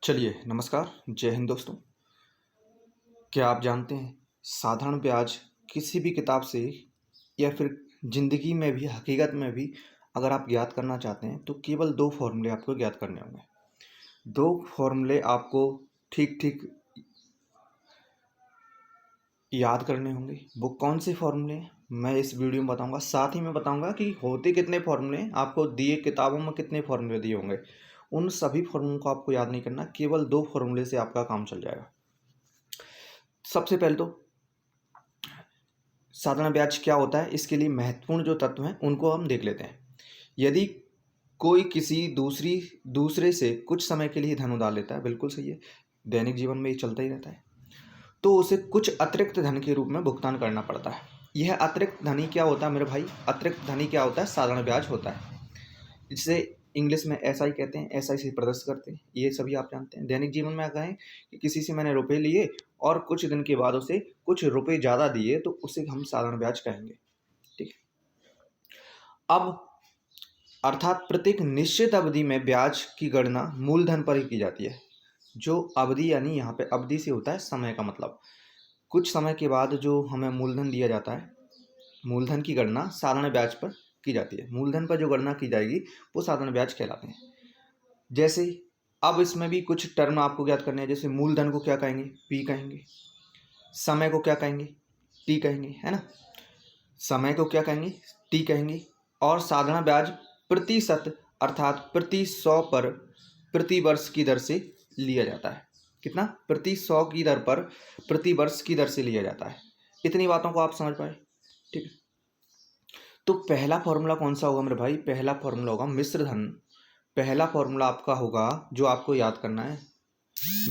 चलिए नमस्कार, जय हिंद दोस्तों। क्या आप जानते हैं साधारण ब्याज किसी भी किताब से या फिर ज़िंदगी में भी हकीकत में भी अगर आप ज्ञात करना चाहते हैं तो केवल 2 फ़ॉर्मूले आपको ज्ञात करने होंगे। 2 फ़ॉर्मूले आपको ठीक-ठीक याद करने होंगे। वो कौन से फ़ॉर्मूले हैं मैं इस वीडियो में बताऊँगा। साथ ही मैं बताऊँगा कि होते कितने फ़ॉर्मूले हैं, आपको दिए किताबों में कितने फ़ॉर्मूले दिए होंगे। उन सभी फ़ॉर्मूलों को आपको याद नहीं करना, केवल 2 फ़ॉर्मूले से आपका काम चल जाएगा। सबसे पहले तो साधारण ब्याज क्या होता है, इसके लिए महत्वपूर्ण जो तत्व हैं उनको हम देख लेते हैं। यदि कोई किसी दूसरे से कुछ समय के लिए धन उधार लेता है, बिल्कुल सही है, दैनिक जीवन में ये चलता ही रहता है, तो उसे कुछ अतिरिक्त धन के रूप में भुगतान करना पड़ता है। यह अतिरिक्त धन ही क्या होता है मेरे भाई? अतिरिक्त धन ही क्या होता है? साधारण ब्याज होता है, जिसे इंग्लिश में एसआई कहते हैं, एसआई से प्रदर्शित करते हैं। ये सभी आप जानते हैं। दैनिक जीवन में कहें कि किसी से मैंने रुपए लिए और कुछ दिन के बाद उसे कुछ रुपए ज़्यादा दिए तो उसे हम साधारण ब्याज कहेंगे। ठीक है। अब अर्थात प्रत्येक निश्चित अवधि में ब्याज की गणना मूलधन पर ही की जाती है। जो अवधि यानी यहाँ पे अवधि से होता है समय का मतलब। कुछ समय के बाद जो हमें मूलधन दिया जाता है, मूलधन की गणना साधारण ब्याज पर की जाती है। मूलधन पर जो गणना की जाएगी वो साधारण ब्याज कहलाते हैं। जैसे अब इसमें भी कुछ टर्म आपको ज्ञात करने हैं। जैसे मूलधन को क्या कहेंगे? पी कहेंगे। समय को क्या कहेंगे? टी कहेंगे, है ना? समय को क्या कहेंगे? टी कहेंगे। और साधारण ब्याज प्रतिशत अर्थात प्रति 100 पर प्रति वर्ष की दर से लिया जाता है। कितना? प्रति 100 की दर पर प्रति वर्ष की दर से लिया जाता है। इतनी बातों को आप समझ पाए? ठीक है। तो पहला फॉर्मूला कौन सा होगा मेरे भाई? पहला फॉर्मूला होगा मिश्र धन। पहला फॉर्मूला आपका होगा जो आपको याद करना है,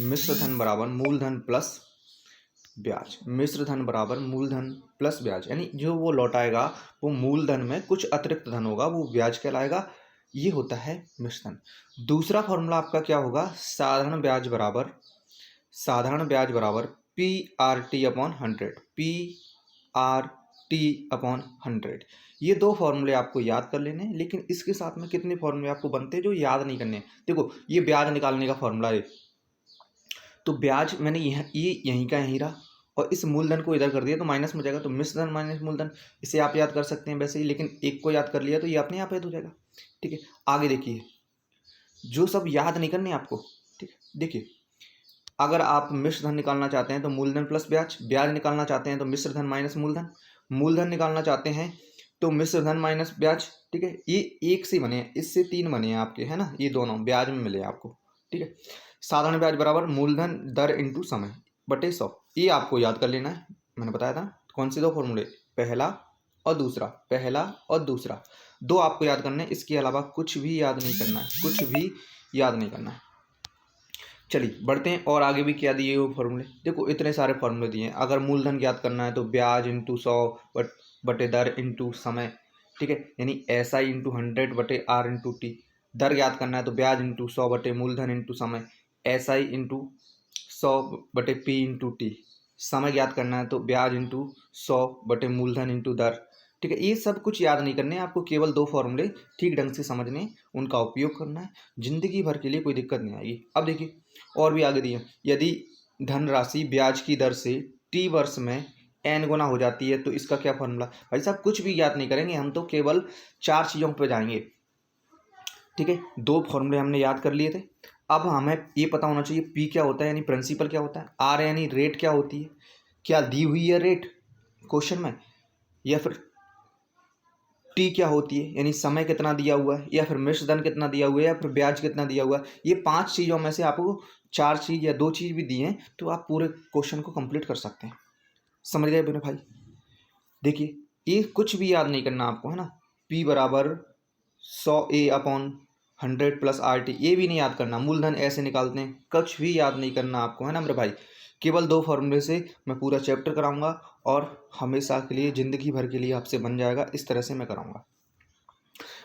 मिश्र धन बराबर मूलधन प्लस ब्याज। मिश्र धन बराबर मूलधन प्लस ब्याज, यानी जो वो लौटाएगा वो मूलधन में कुछ अतिरिक्त धन होगा, वो ब्याज कहलाएगा। ये होता है मिश्र धन। दूसरा फॉर्मूला आपका क्या होगा? साधारण ब्याज बराबर P R T upon 100। P R T upon 100। ये 2 फॉर्मूले आपको याद कर लेने हैं, लेकिन इसके साथ में कितने फॉर्मूले आपको बनते हैं जो याद नहीं करने हैं। देखो, ये ब्याज निकालने का फॉर्मूला है, तो ब्याज मैंने ये यहीं का यहीं रहा और इस मूलधन को इधर कर दिया तो माइनस में जाएगा, तो मिश्र धन माइनस मूलधन। इसे आप याद कर सकते हैं वैसे ही, लेकिन एक को याद कर लिया तो ये अपने आप याद हो जाएगा। ठीक है। आगे देखिए, जो सब याद नहीं करने आपको। ठीक है। देखिए, अगर आप मिश्र धन निकालना चाहते हैं तो मूलधन प्लस ब्याज, ब्याज निकालना चाहते हैं तो मिश्र धन माइनस मूलधन, मूलधन निकालना चाहते हैं तो मिश्र धन माइनस ब्याज। ठीक है। ये एक से बने हैं, इससे 3 बने हैं आपके, है ना? ये दोनों ब्याज में मिले आपको। ठीक है। साधारण ब्याज बराबर मूलधन दर इंटू समय बटे 100। ये आपको याद कर लेना है। मैंने बताया था कौन से 2 फॉर्मूले, पहला और दूसरा, पहला और दूसरा, 2 आपको याद करने हैं। इसके अलावा कुछ भी याद नहीं करना है, कुछ भी याद नहीं करना है। चलिए बढ़ते हैं और आगे भी क्या दिए हुए फॉर्मूले। देखो, इतने सारे फॉर्मूले दिए हैं। अगर मूलधन ज्ञात करना है तो ब्याज इंटू 100 बटे दर इंटू समय। ठीक है। यानी एस आई इंटू 100 बटे आर इंटू टी। दर ज्ञात करना है तो ब्याज इंटू 100 बटे मूलधन इंटू समय, एस आई इंटू 100 बटे पी इंटू टी। समय ज्ञात करना है तो ब्याज इंटू 100 बटे मूलधन इंटू दर। ठीक है। ये सब कुछ याद नहीं करने, आपको केवल 2 फॉर्मूले ठीक ढंग से समझने, उनका उपयोग करना है। जिंदगी भर के लिए कोई दिक्कत नहीं आएगी। अब देखिए, और भी आगे दिए, यदि धनराशि ब्याज की दर से टी वर्ष में एन गुना हो जाती है तो इसका क्या फॉर्मूला? भाई साहब कुछ भी याद नहीं करेंगे, हम तो केवल 4 चीज़ों पर जाएंगे। ठीक है। 2 फॉर्मूले हमने याद कर लिए थे। अब हमें ये पता होना चाहिए पी क्या होता है, यानी प्रिंसिपल क्या होता है, आर यानी रेट क्या होती है, क्या दी हुई है रेट क्वेश्चन में, या फिर टी क्या होती है यानी समय कितना दिया हुआ है, या फिर मिश्र धन कितना दिया हुआ है, या फिर ब्याज कितना दिया हुआ है। ये 5 चीज़ों में से आपको 4 चीज़ या 2 चीज़ भी दी हैं तो आप पूरे क्वेश्चन को कंप्लीट कर सकते हैं। समझ गए मेरे भाई? देखिए, ये कुछ भी याद नहीं करना आपको, है ना? पी बराबर 100 ए अपॉन 100 प्लस आर टी, ये भी नहीं याद करना। मूलधन ऐसे निकालते हैं, कुछ भी याद नहीं करना आपको, है ना मेरे भाई? केवल 2 फॉर्मूले से मैं पूरा चैप्टर कराऊंगा और हमेशा के लिए, ज़िंदगी भर के लिए आपसे बन जाएगा। इस तरह से मैं कराऊंगा।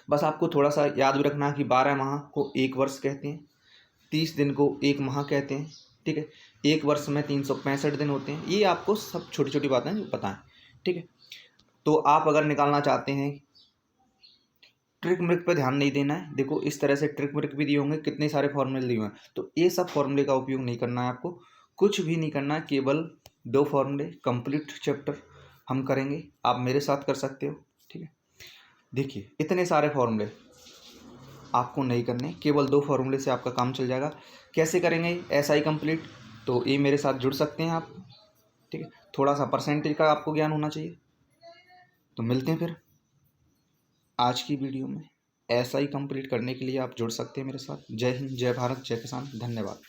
बस आपको थोड़ा सा याद भी रखना कि 12 माह को 1 वर्ष कहते हैं, 30 दिन को 1 माह कहते हैं। ठीक है। 1 वर्ष में 365 दिन होते हैं। ये आपको सब छोटी छोटी बातें पता है। ठीक है। तो आप अगर निकालना चाहते हैं ट्रिक म्रिक पे ध्यान नहीं देना है। देखो इस तरह से ट्रिक म्रिक भी दिए होंगे, कितने सारे फॉर्मूले दिए हुए हैं, तो ये सब फॉर्मूले का उपयोग नहीं करना है आपको, कुछ भी नहीं करना है। केवल 2 फॉर्मूले कंप्लीट चैप्टर हम करेंगे, आप मेरे साथ कर सकते हो, ठीक है। देखिए इतने सारे फॉर्मूले आपको नहीं करने, केवल 2 फॉर्मूले से आपका काम चल जाएगा। कैसे करेंगे एसआई कंप्लीट, तो ये मेरे साथ जुड़ सकते हैं आप, ठीक है। थोड़ा सा परसेंटेज का आपको ज्ञान होना चाहिए। तो मिलते हैं फिर आज की वीडियो में। एसआई कंप्लीट करने के लिए आप जुड़ सकते हैं मेरे साथ। जय हिंद, जय भारत, जय किसान, धन्यवाद।